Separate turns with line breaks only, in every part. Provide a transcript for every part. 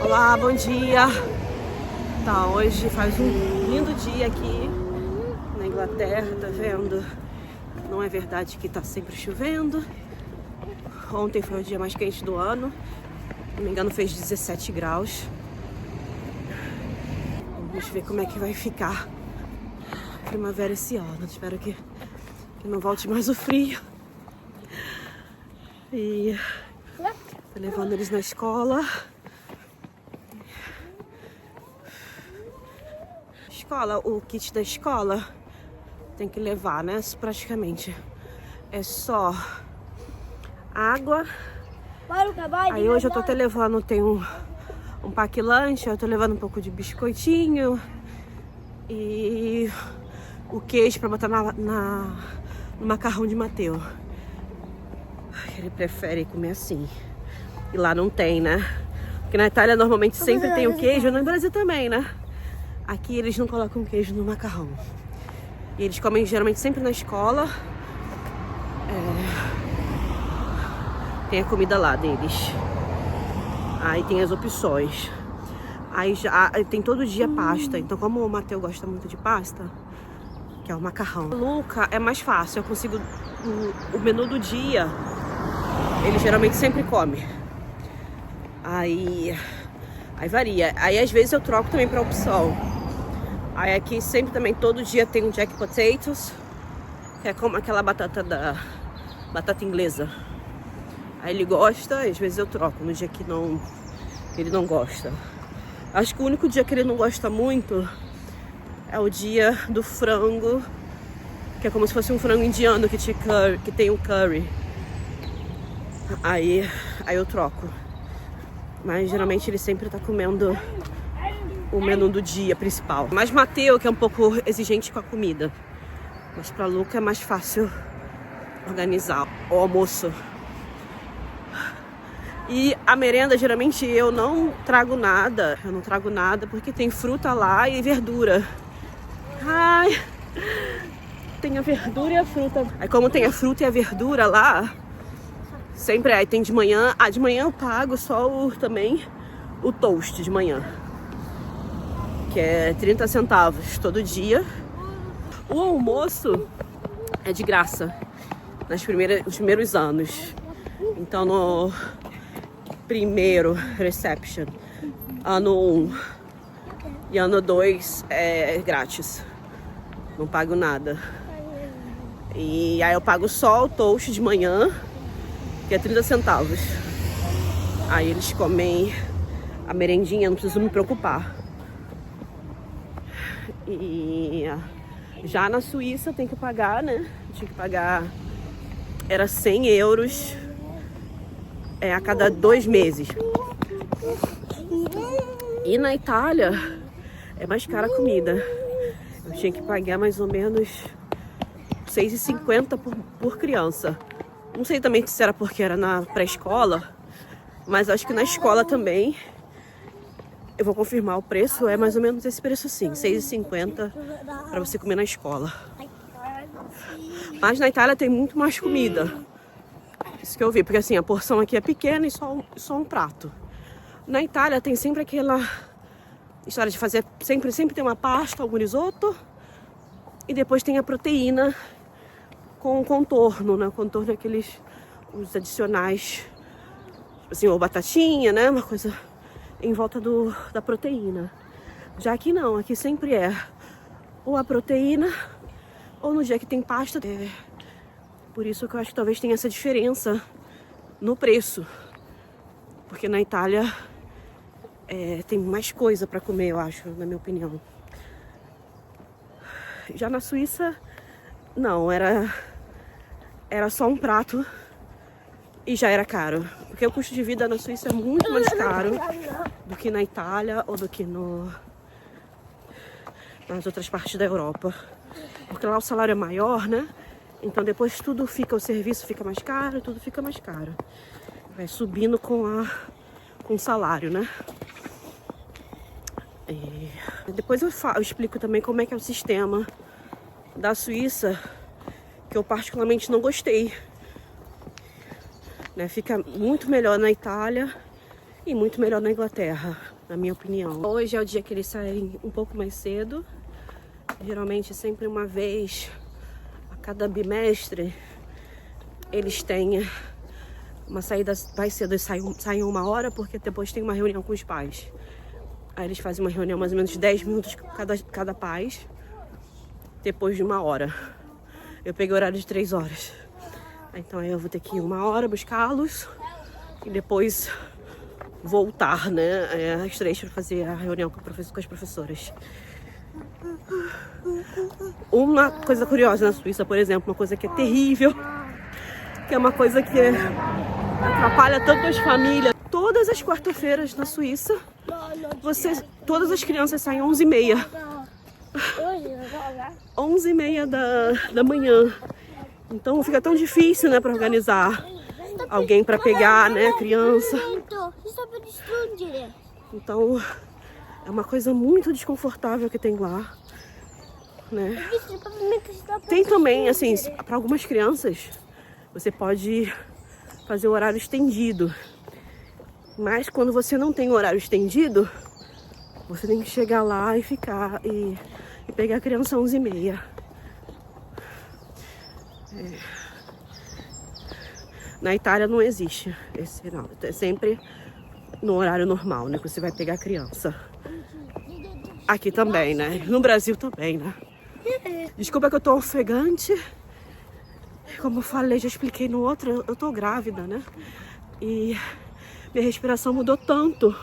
Olá, bom dia. Tá, hoje faz um lindo dia aqui na Inglaterra, tá vendo? Não é verdade que tá sempre chovendo. Ontem foi o dia mais quente do ano. Se não me engano, fez 17 graus. Vamos ver como é que vai ficar a primavera esse ano. Espero que não volte mais o frio. E tô levando eles na escola. O kit da escola tem que levar, né? Praticamente é só água. Aí hoje eu tô até levando, tem um pack-lanche, eu tô levando um pouco de biscoitinho e o queijo pra botar no macarrão de Mateu. Ele prefere comer assim. E lá não tem, né? Porque na Itália normalmente sempre tem o queijo, no Brasil também, né? Aqui eles não colocam queijo no macarrão. E eles comem geralmente sempre na escola. Tem a comida lá deles. Aí tem as opções. Aí já tem todo dia pasta. Então como o Mateu gosta muito de pasta, que é o macarrão. O Luca é mais fácil. Eu consigo... O menu do dia, ele geralmente sempre come. Aí varia. Aí às vezes eu troco também pra opção. Aí aqui sempre também, todo dia tem um jack potatoes, que é como aquela batata inglesa. Aí ele gosta, às vezes eu troco no dia que ele não gosta. Acho que o único dia que ele não gosta muito é o dia do frango, que é como se fosse um frango indiano que tem um curry. Aí eu troco. Mas geralmente ele sempre tá comendo o menu do dia principal. Mas Mateu, que é um pouco exigente com a comida. Mas pra Luca é mais fácil organizar o almoço. E a merenda, geralmente eu não trago nada. Eu não trago nada porque tem fruta lá e verdura. Ai, tem a verdura e a fruta. Aí como tem a fruta e a verdura lá, sempre aí tem de manhã. De manhã eu pago só também o toast de manhã, que é 30 centavos todo dia. O almoço é de graça nos primeiros anos. Então no primeiro reception, ano 1 e ano 2 é grátis. Não pago nada. E aí eu pago só o toast de manhã, que é 30 centavos. Aí eles comem a merendinha, não preciso me preocupar. E já na Suíça tem que pagar, né? Tinha que pagar, era 100 euros a cada 2 meses. E na Itália é mais cara a comida. Eu tinha que pagar mais ou menos 6,50 por criança. Não sei também se era porque era na pré-escola, mas acho que na escola também. Eu vou confirmar o preço, é mais ou menos esse preço sim, 6,50 para você comer na escola. Mas na Itália tem muito mais comida. Isso que eu vi, porque assim, a porção aqui é pequena e só um prato. Na Itália tem sempre aquela história de fazer, sempre tem uma pasta, um risoto, e depois tem a proteína com contorno, né? O contorno é aqueles, os adicionais, assim, ou batatinha, né? Uma coisa em volta da proteína. Já aqui não, aqui sempre é ou a proteína ou no dia que tem pasta. Por isso que eu acho que talvez tenha essa diferença no preço, porque na Itália tem mais coisa para comer, eu acho, na minha opinião. Já na Suíça não, era só um prato e já era caro, porque o custo de vida na Suíça é muito mais caro do que na Itália ou do que nas outras partes da Europa. Porque lá o salário é maior, né? Então depois o serviço fica mais caro, tudo fica mais caro. Vai subindo com o salário, né? E depois eu explico também como é que é o sistema da Suíça, que eu particularmente não gostei. Né? Fica muito melhor na Itália e muito melhor na Inglaterra. na minha opinião. Hoje é o dia que eles saem um pouco mais cedo. Geralmente sempre uma vez a cada bimestre eles têm uma saída mais cedo. Eles saem 1 hora porque depois tem uma reunião com os pais. Aí eles fazem uma reunião mais ou menos de 10 minutos cada pais. Depois de 1 hora. Eu peguei o horário de 3 horas. Então aí eu vou ter que ir 1 hora buscá-los e depois voltar, né, às 3 para fazer a reunião com as professoras. Uma coisa curiosa na Suíça, por exemplo, uma coisa que é terrível, que é uma coisa que atrapalha tanto as famílias. Todas as quarta-feiras na Suíça, todas as crianças saem 11h30. 11h30 da manhã. Então fica tão difícil, né, para organizar alguém para pegar, né, a criança. Então é uma coisa muito desconfortável que tem lá, né? Tem também, assim, para algumas crianças, você pode fazer o horário estendido. Mas quando você não tem horário estendido, você tem que chegar lá e ficar e pegar a criança 11h30. Na Itália não existe esse, não. É sempre no horário normal, né? Que você vai pegar a criança. Aqui também, né? No Brasil também, né? Desculpa que eu tô ofegante. Como eu falei, já expliquei no outro, eu tô grávida, né? E minha respiração mudou tanto.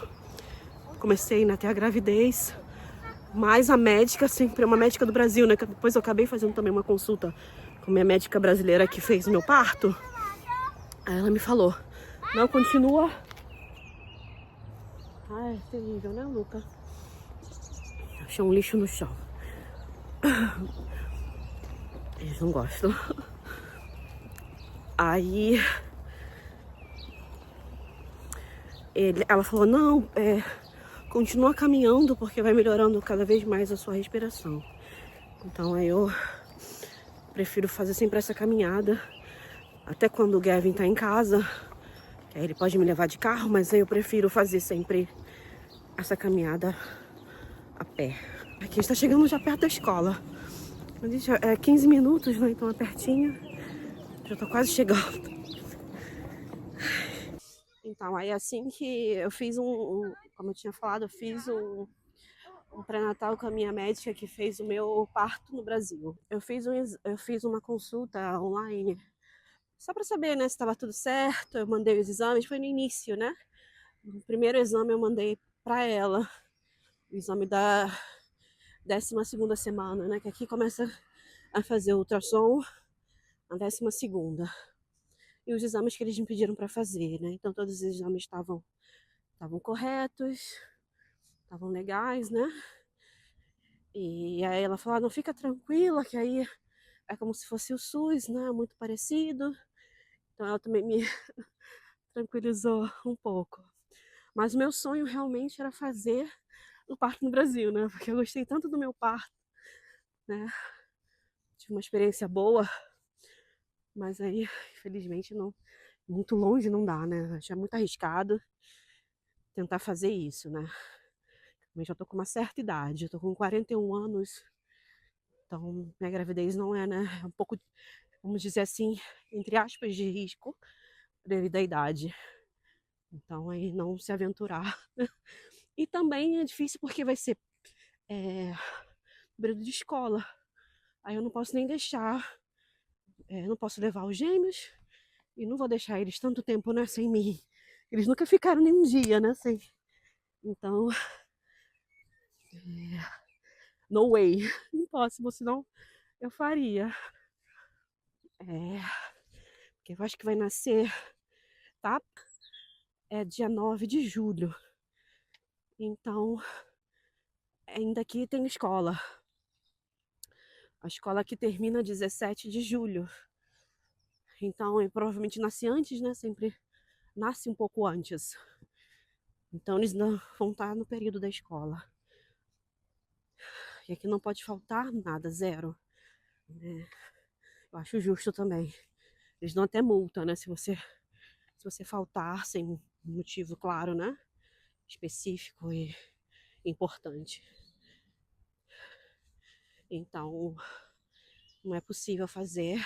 Comecei a ter a gravidez. Mas a médica, sempre uma médica do Brasil, né? Que depois eu acabei fazendo também uma consulta com minha médica brasileira que fez o meu parto. Aí ela me falou, não, continua. Ai, é terrível, né, Luca? Achei um lixo no chão. Eles não gostam. Aí ela falou, não, continua caminhando porque vai melhorando cada vez mais a sua respiração. Então aí eu prefiro fazer sempre essa caminhada. Até quando o Gavin tá em casa, aí ele pode me levar de carro, mas aí eu prefiro fazer sempre essa caminhada a pé. Aqui está chegando já perto da escola. É 15 minutos, né? Então é pertinho. Já tô quase chegando. Então, aí assim que eu fiz como eu tinha falado, eu fiz um pré-natal com a minha médica que fez o meu parto no Brasil. Eu fiz uma consulta online, só para saber, né, se estava tudo certo. Eu mandei os exames, foi no início, né? O primeiro exame eu mandei para ela, o exame da 12ª semana, né? Que aqui começa a fazer o ultrassom na 12ª. E os exames que eles me pediram para fazer, né? Então todos os exames estavam corretos, estavam legais, né? E aí ela falou, não, fica tranquila, que aí é como se fosse o SUS, né? Muito parecido. Então ela também me tranquilizou um pouco. Mas o meu sonho realmente era fazer o parto no Brasil, né? Porque eu gostei tanto do meu parto, né? Tive uma experiência boa, mas aí, infelizmente, não, muito longe não dá, né? Acho muito arriscado tentar fazer isso, né? Eu já tô com uma certa idade, eu tô com 41 anos, então minha gravidez não é, né? É um pouco, vamos dizer assim, entre aspas, de risco devido à idade. Então aí não se aventurar. E também é difícil porque vai ser período de escola. Aí eu não posso nem deixar, não posso levar os gêmeos e não vou deixar eles tanto tempo, né, sem mim. Eles nunca ficaram nem um dia, né, sem. Então, no way. Impossible, senão eu faria. Porque eu acho que vai nascer, tá? É dia 9 de julho. Então, ainda aqui tem escola. A escola aqui termina 17 de julho. Então, eu provavelmente nasci antes, né? Sempre nasce um pouco antes. Então, eles não vão estar no período da escola. E aqui não pode faltar nada, zero. Eu acho justo também. Eles dão até multa, né? Se você faltar sem motivo claro, né? específico e importante. Então, não é possível fazer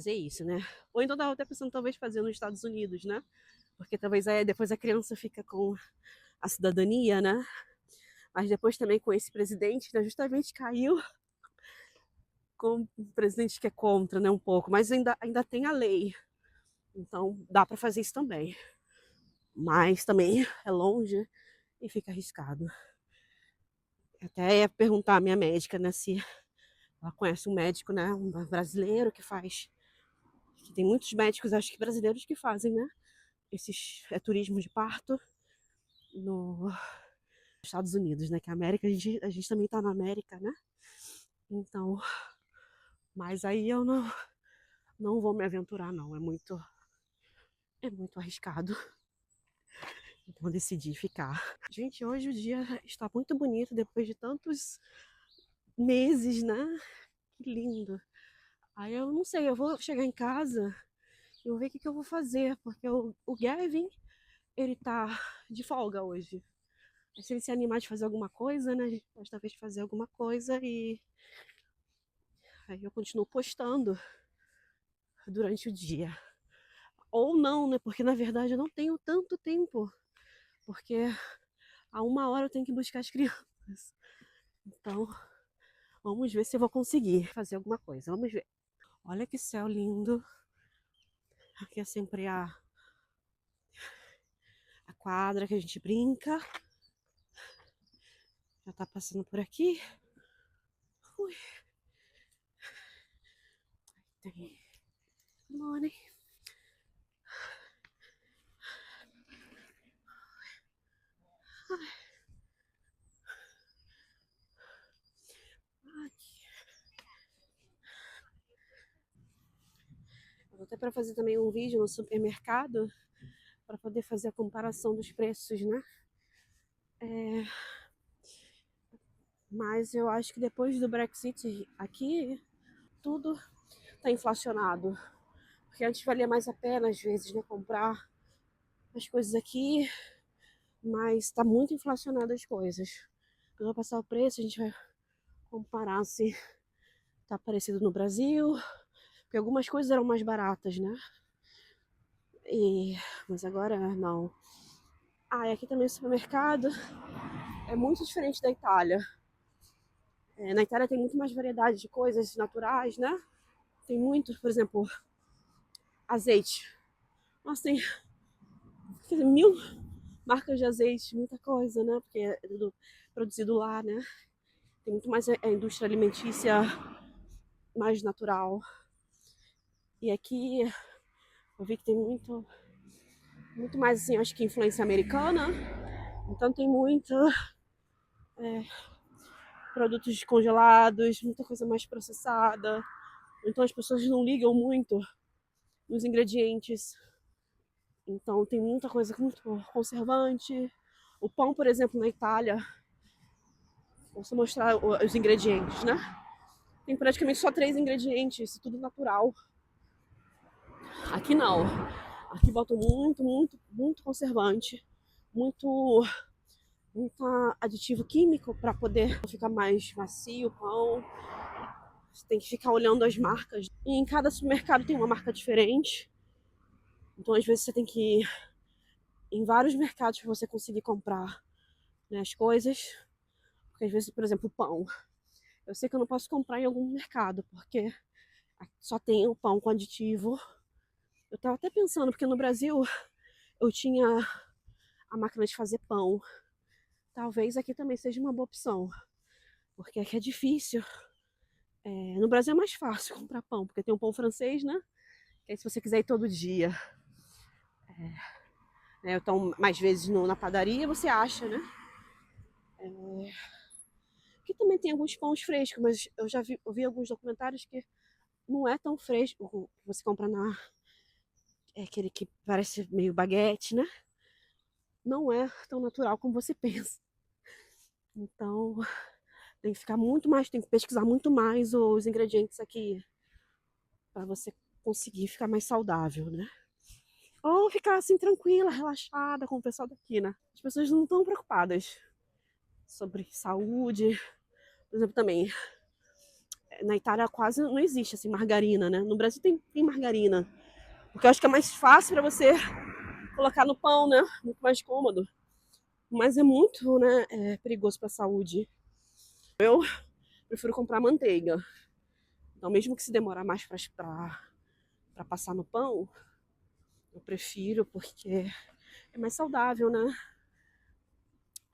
isso, né? Ou então tava até pensando talvez fazer nos Estados Unidos, né? Porque talvez aí depois a criança fica com a cidadania, né? Mas depois também com esse presidente, né, justamente caiu com um presidente que é contra, né, um pouco, mas ainda tem a lei. Então dá para fazer isso também. Mas também é longe e fica arriscado. Até ia perguntar à minha médica, né, se ela conhece um médico, né, um brasileiro que faz. Que tem muitos médicos, acho que brasileiros, que fazem, né, esses turismo de parto nos Estados Unidos, né, que a América, a gente também tá na América, né? Então, mas aí eu não vou me aventurar, não. É muito arriscado. Então decidi ficar. Gente, hoje o dia está muito bonito depois de tantos meses, né? Que lindo. Aí eu não sei, eu vou chegar em casa e vou ver o que eu vou fazer, porque o Gavin, ele tá de folga hoje. Se ele se animar de fazer alguma coisa, né? A gente pode talvez fazer alguma coisa e aí eu continuo postando durante o dia. Ou não, né? Porque na verdade eu não tenho tanto tempo. Porque a 1 hora eu tenho que buscar as crianças. Então, vamos ver se eu vou conseguir fazer alguma coisa. Vamos ver. Olha que céu lindo. Aqui é sempre a quadra que a gente brinca. Já tá passando por aqui. Ui. Tem. Good morning. Vou até para fazer também um vídeo no supermercado para poder fazer a comparação dos preços, né? Mas eu acho que depois do Brexit aqui, tudo tá inflacionado. Porque antes valia mais a pena, às vezes, né, comprar as coisas aqui, mas tá muito inflacionado as coisas. Eu vou passar o preço, a gente vai comparar se tá parecido no Brasil, porque algumas coisas eram mais baratas, né? Mas agora não. E aqui também o supermercado é muito diferente da Itália. Na Itália tem muito mais variedade de coisas naturais, né? Tem muito, por exemplo, azeite. Nossa, tem 1000 marcas de azeite, muita coisa, né? Porque é tudo produzido lá, né? Tem muito mais a indústria alimentícia mais natural. E aqui eu vi que tem muito mais, assim, acho que influência americana. Então tem muito produtos congelados, muita coisa mais processada. Então as pessoas não ligam muito nos ingredientes. Então tem muita coisa muito conservante. O pão, por exemplo, na Itália, vou só mostrar os ingredientes, né? Tem praticamente só 3 ingredientes, tudo natural. Aqui não. Aqui botam muito conservante, muito aditivo químico para poder ficar mais macio o pão. Você tem que ficar olhando as marcas. E em cada supermercado tem uma marca diferente. Então, às vezes, você tem que ir em vários mercados para você conseguir comprar, né, as coisas. Porque, às vezes, por exemplo, o pão. Eu sei que eu não posso comprar em algum mercado, porque só tem o pão com aditivo. Eu tava até pensando, porque no Brasil eu tinha a máquina de fazer pão. Talvez aqui também seja uma boa opção. Porque aqui é difícil. No Brasil é mais fácil comprar pão, porque tem um pão francês, né? Que aí se você quiser ir todo dia, então mais vezes na padaria, você acha, né? Aqui também tem alguns pães frescos, mas eu já vi alguns documentários que não é tão fresco. O que você compra é aquele que parece meio baguete, né? Não é tão natural como você pensa. Então, tem que ficar muito mais, tem que pesquisar muito mais os ingredientes aqui para você conseguir ficar mais saudável, né? Ou ficar assim tranquila, relaxada com o pessoal daqui, né? As pessoas não estão preocupadas sobre saúde. Por exemplo, também, na Itália quase não existe assim margarina, né? No Brasil tem margarina. Porque eu acho que é mais fácil para você colocar no pão, né? Muito mais cômodo. Mas é muito, né, perigoso para a saúde. Eu prefiro comprar manteiga. Então, mesmo que se demorar mais para passar no pão, eu prefiro porque é mais saudável, né?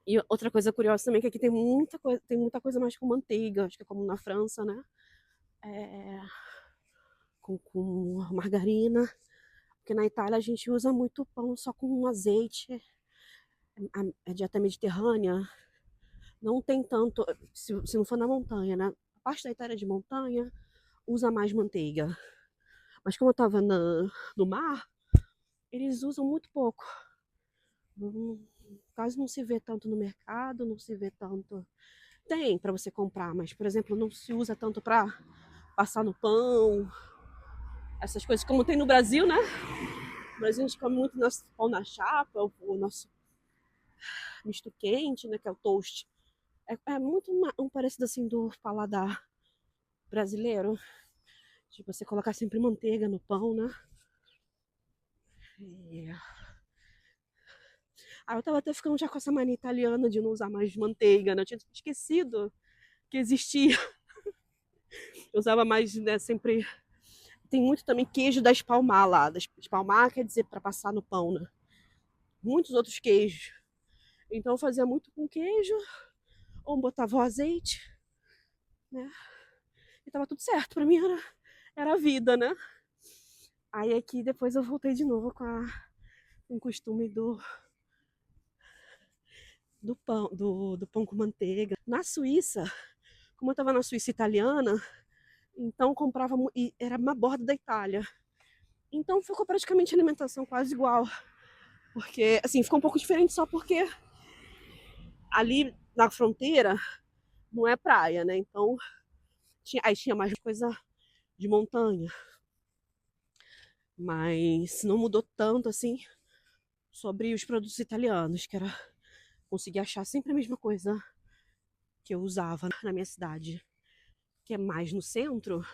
E outra coisa curiosa também é que aqui tem muita coisa mais com manteiga, acho que é como na França, né? É, com margarina. Porque na Itália a gente usa muito pão só com azeite. A dieta mediterrânea não tem tanto, se não for na montanha, né? A parte da Itália de montanha usa mais manteiga. Mas como eu tava no mar, eles usam muito pouco. Quase não se vê tanto no mercado, não se vê tanto. Tem para você comprar, mas, por exemplo, não se usa tanto para passar no pão, essas coisas como tem no Brasil, né? No Brasil a gente come muito nosso pão na chapa, o nosso misto quente, né? Que é o toast. É muito um parecido assim do paladar brasileiro. De você colocar sempre manteiga no pão, né? Eu tava até ficando já com essa mania italiana de não usar mais manteiga, né? Eu tinha esquecido que existia. Eu usava mais, né, sempre. Tem muito também queijo da espalmar lá. Da espalmar quer dizer para passar no pão, né? Muitos outros queijos. Então eu fazia muito com queijo, ou botava o azeite, né? E tava tudo certo. Pra mim era a vida, né? Aí aqui depois eu voltei de novo com o costume do pão com manteiga. Na Suíça, como eu tava na Suíça italiana, então comprava e era uma borda da Itália. Então ficou praticamente a alimentação quase igual. Porque, assim, ficou um pouco diferente só porque ali na fronteira não é praia, né? Então aí tinha mais coisa de montanha. Mas não mudou tanto assim sobre os produtos italianos, que era conseguir achar sempre a mesma coisa que eu usava na minha cidade, que é mais no centro,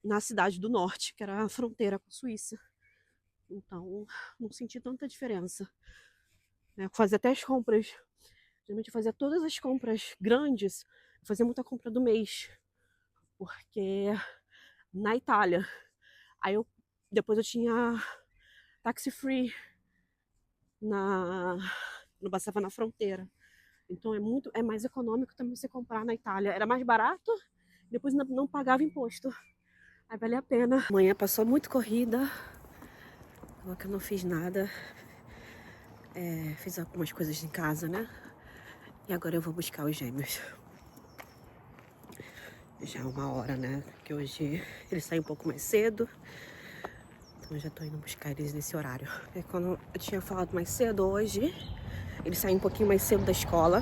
na cidade do norte, que era a fronteira com a Suíça. Então, não senti tanta diferença. Eu fazia até as compras, geralmente eu fazia todas as compras grandes, eu fazia muita compra do mês, porque na Itália, depois eu tinha taxi free não passava na fronteira. Então é mais econômico também você comprar na Itália. Era mais barato, depois não pagava imposto. Aí valia a pena. Amanhã passou muito corrida. Agora que eu não fiz nada. Fiz algumas coisas em casa, né? E agora eu vou buscar os gêmeos. Já é 1h, né? Porque hoje eles saem um pouco mais cedo. Então eu já tô indo buscar eles nesse horário. Quando eu tinha falado mais cedo hoje, eles saem um pouquinho mais cedo da escola.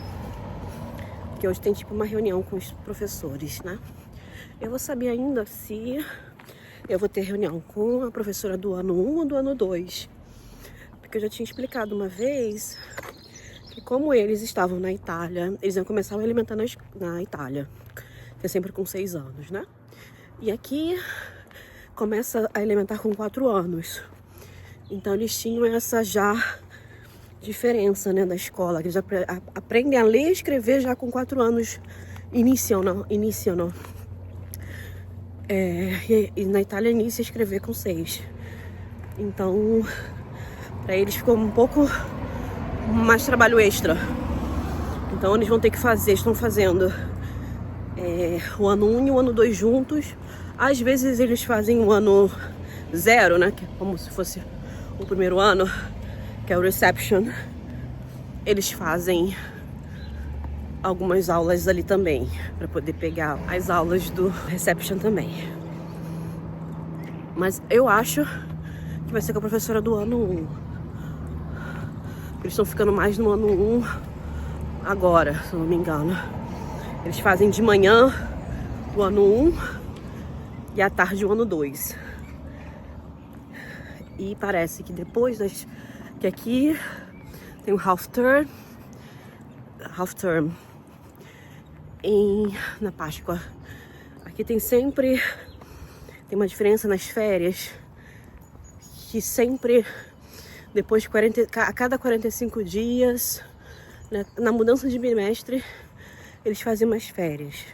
Porque hoje tem tipo uma reunião com os professores, né? Eu vou saber ainda se eu vou ter reunião com a professora do ano 1 ou do ano 2. Porque eu já tinha explicado uma vez que como eles estavam na Itália, eles iam começar a alimentar na Itália. Que é sempre com 6 anos, né? E aqui começa a alimentar com 4 anos. Então eles tinham essa já diferença, né, da escola. Eles aprendem a ler e escrever já com 4 anos. Iniciam. E na Itália inicia a escrever com 6. Então, para eles ficou um pouco mais trabalho extra. Então eles vão ter que estão fazendo o ano 1 e o ano 2 juntos. Às vezes eles fazem o ano 0, né, que é como se fosse o primeiro ano, que é o reception. Eles fazem algumas aulas ali também, para poder pegar as aulas do reception também. Mas eu acho que vai ser com a professora do ano 1. Eles estão ficando mais no ano 1 agora, se eu não me engano. Eles fazem de manhã o ano 1 e à tarde o ano 2. E parece que depois que aqui tem o half term na Páscoa. Aqui tem uma diferença nas férias, que sempre depois de a cada 45 dias, né, na mudança de bimestre, eles fazem umas férias.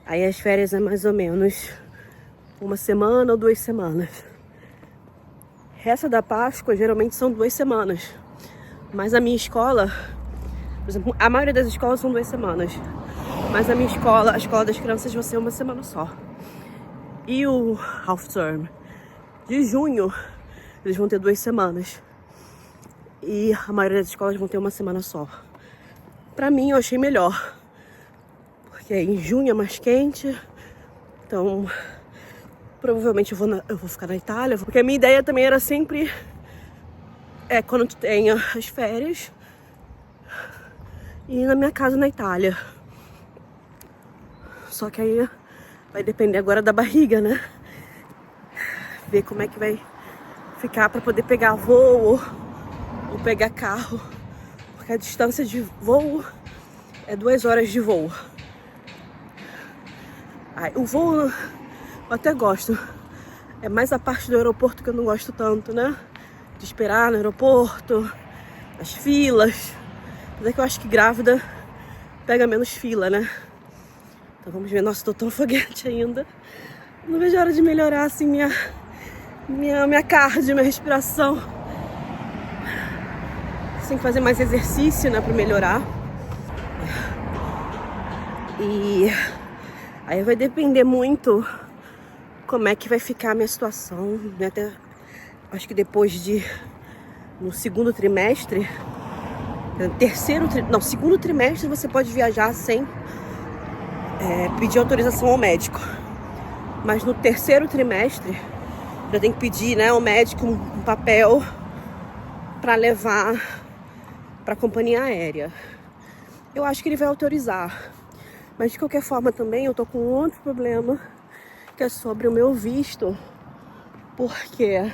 Aí as férias é mais ou menos uma semana ou 2 semanas. Essa da Páscoa geralmente são 2 semanas. Mas a minha escola, por exemplo, a maioria das escolas são 2 semanas. Mas a minha escola, a escola das crianças, vai ser uma semana só. E o half term de junho, eles vão ter 2 semanas. E a maioria das escolas vão ter uma semana só. Pra mim, eu achei melhor. Porque em junho é mais quente. Então, provavelmente eu vou ficar na Itália. Porque a minha ideia também era sempre... quando tu tenha as férias, ir na minha casa na Itália. Só que aí vai depender agora da barriga, né? Ver como é que vai ficar pra poder pegar voo ou pegar carro. Porque a distância de voo é 2 horas de voo. O voo eu até gosto. É mais a parte do aeroporto que eu não gosto tanto, né? De esperar no aeroporto, as filas. Mas é que eu acho que grávida pega menos fila, né? Então vamos ver. Nossa, tô tão foguete ainda. Não vejo a hora de melhorar assim minha cardio, minha respiração. Tem que fazer mais exercício, né, pra melhorar. E aí vai depender muito como é que vai ficar a minha situação, né? Até, acho que no segundo trimestre, segundo trimestre você pode viajar sem pedir autorização ao médico. Mas no terceiro trimestre já tem que pedir, né, ao médico um papel para levar para a companhia aérea. Eu acho que ele vai autorizar. Mas de qualquer forma também eu tô com outro problema, que é sobre o meu visto. Porque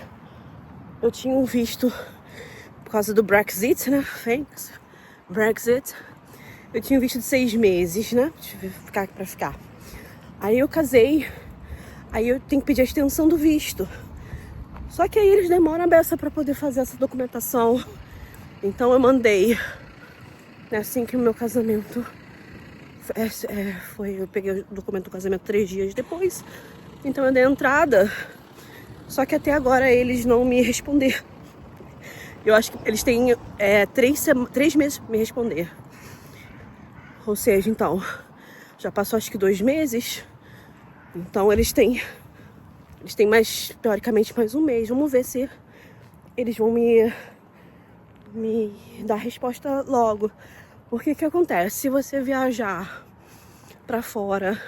eu tinha um visto por causa do Brexit, né? Brexit. Eu tinha um visto de 6 meses, né? Pra ficar. Aí eu casei. Aí eu tenho que pedir a extensão do visto. Só que aí eles demoram a beça pra poder fazer essa documentação. Então eu mandei, né, assim que o meu casamento eu peguei o documento do casamento 3 dias depois. Então eu dei entrada. Só que até agora eles não me responderam. Eu acho que eles têm 3 meses pra me responder. Ou seja, então, já passou acho que 2 meses. Então eles têm mais, teoricamente, mais 1 mês. Vamos ver se eles vão me dar resposta logo. Porque o que acontece? Se você viajar pra fora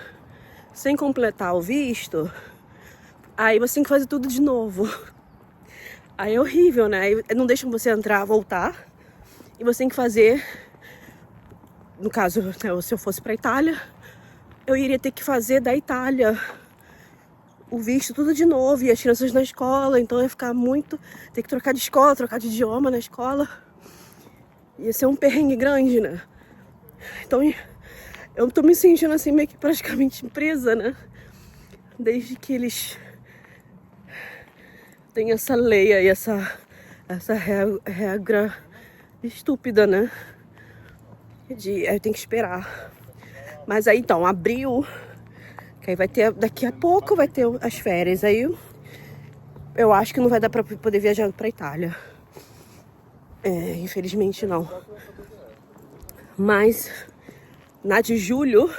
sem completar o visto, aí você tem que fazer tudo de novo. Aí é horrível, né? Aí não deixam você entrar, voltar. E você tem que fazer... No caso, se eu fosse pra Itália, eu iria ter que fazer da Itália o visto tudo de novo. E as crianças na escola, então ia ficar muito... Ter que trocar de escola, trocar de idioma na escola. Ia ser um perrengue grande, né? Então eu tô me sentindo assim meio que praticamente presa, né? Desde que eles têm essa lei aí, essa regra estúpida, né? Eu tenho que esperar. Mas aí então, abril, que aí vai ter, daqui a pouco vai ter as férias. Aí eu acho que não vai dar pra poder viajar pra Itália. Infelizmente não. Mas na de julho,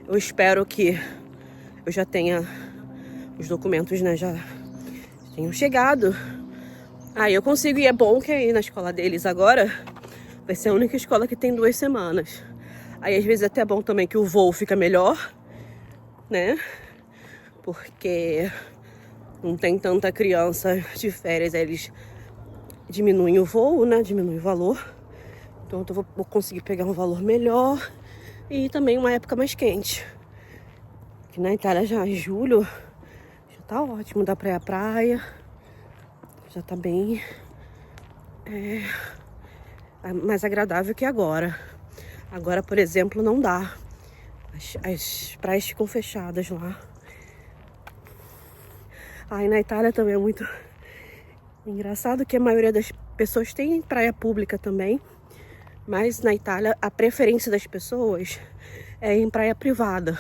eu espero que eu já tenha os documentos, né, já tenham chegado. Aí eu consigo, e é bom que aí na escola deles agora vai ser a única escola que tem 2 semanas. Aí às vezes é até bom também que o voo fica melhor, né? Porque não tem tanta criança de férias, aí eles diminuem o voo, né? Diminuem o valor. Então eu vou conseguir pegar um valor melhor e também uma época mais quente. Aqui na Itália já em julho já tá ótimo, dá pra ir à praia. Já tá bem mais agradável que agora. Agora, por exemplo, não dá. As praias ficam fechadas lá. Aí na Itália também é muito engraçado que a maioria das pessoas tem praia pública também. Mas na Itália a preferência das pessoas é em praia privada.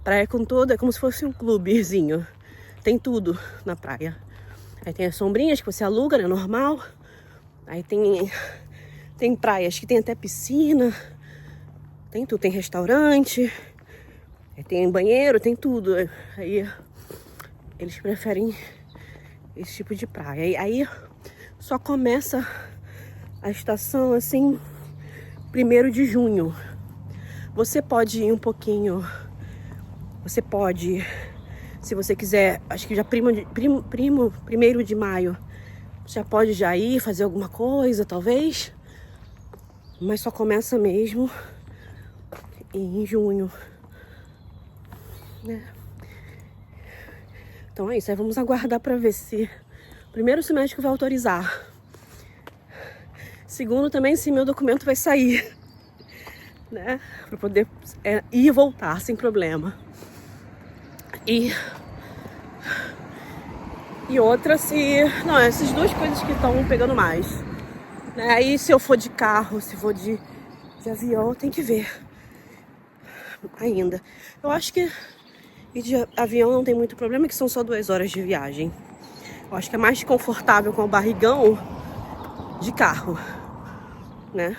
Praia com toda, é como se fosse um clubezinho. Tem tudo na praia. Aí tem as sombrinhas que você aluga, né, normal. Aí tem praias que tem até piscina. Tem tudo, tem restaurante. Aí tem banheiro, tem tudo. Aí eles preferem esse tipo de praia. Aí só começa a estação assim, 1º de junho. Você pode ir um pouquinho. Você pode, se você quiser, acho que já 1º de maio, já pode já ir fazer alguma coisa, talvez. Mas só começa mesmo em junho, né? Então é isso, aí vamos aguardar para ver se primeiro se o médico vai autorizar. Segundo também se meu documento vai sair, né? Para poder ir e voltar sem problema. E outra se... Não, essas duas coisas que estão pegando mais, né? Aí se eu for de carro, se for de avião, tem que ver ainda. Eu acho que ir de avião não tem muito problema, que são só 2 horas de viagem. Eu acho que é mais confortável com o barrigão de carro, né?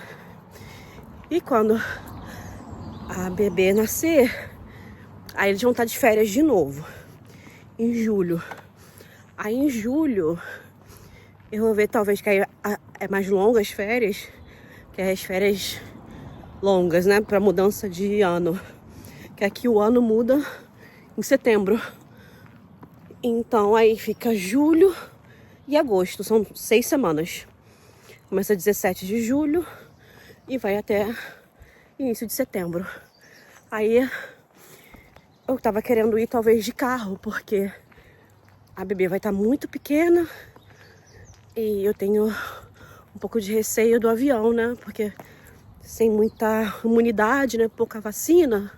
E quando a bebê nascer, aí eles vão estar de férias de novo, em julho. Aí em julho, eu vou ver talvez que aí é mais longas as férias, que é as férias longas, né? Pra mudança de ano. Que aqui o ano muda em setembro. Então aí fica julho e agosto, são 6 semanas. Começa 17 de julho e vai até início de setembro. Aí eu tava querendo ir talvez de carro, porque a bebê vai estar muito pequena e eu tenho um pouco de receio do avião, né? Porque sem muita imunidade, né? Pouca vacina,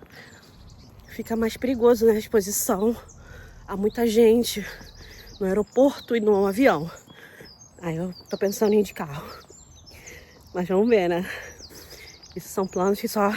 fica mais perigoso, né? A exposição a muita gente no aeroporto e no avião. Aí eu tô pensando em ir de carro. Mas vamos ver, né? Esses são planos que só